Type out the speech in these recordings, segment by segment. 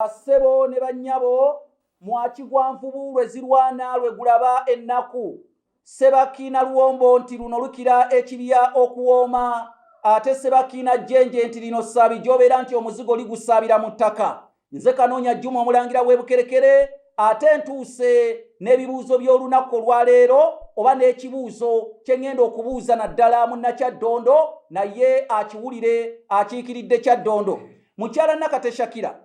Assebo ne bannyabo mwakigwa nvubu lwe zirwana lwe gulaba ennaku Sebakina luwombo nti luno lukira ekibya okuwooma ate Sebakina jjenje nti lino ssaabi gy'obeera nti omuzigo ligusaabira mu ttaka. Nze Kanoonya Juma omulangira w'Ebukerekere ate ntuuse n'ebibuuzo by'olunaku olwaleero oba n'ekibuuzo kye ŋŋenda okubuuza naddala munnakyaddondo naye akiwulire akiikiridde Kyaddondo. Mukyala Nakate Shakira,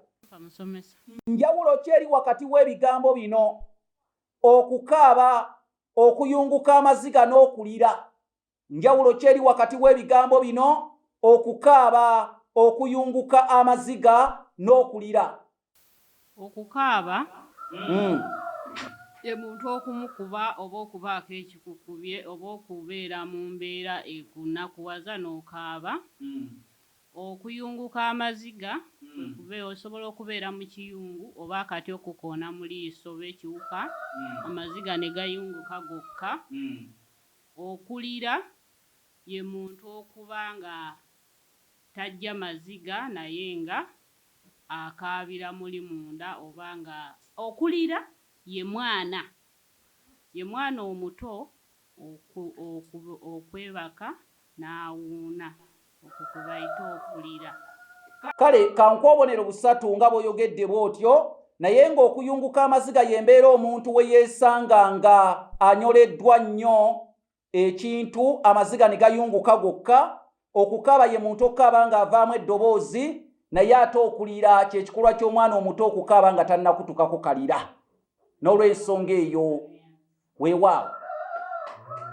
njawulo ki eri wakati w'ebigambo bino okukaaba, okuyunguka amaziga n'okulira? Njawulo ki eri wakati w'ebigambo bino okukaaba, okuyunguka amaziga n'okulira? Okukaaba ye muntu okumukuba oba okubaako ekikukubye oba okubeera mu mbeera ekunakuwaza n'okaaba. Okuyunguka amaziga osobola okubeera mu kiyungu oba akati okukoona mu liiso oba ekiwuka amaziga ne gayunguka gokka. Okulira ye muntu okuba nga tajja maziga naye nga akaabira muli munda oba nga okulira ye mwana omuto okwebaka n'awuuna okwo kwe bayita okulira. Kale kankwobonero busatu nga bw'oyogedde bw'otyo naye ng'okuyunguka amaziga y'embeera omuntu we yeesanga nga anyoleddwa nnyo ekintu amaziga ne gayunguka gokka. Okukaaba ye muntu okukaaba ng'avaamu eddoboozi naye ate okulira kye kikolwa ky'omwana omuto okukaaba nga tannakutukako kalira. N'olw'ensonga eyo weewaawo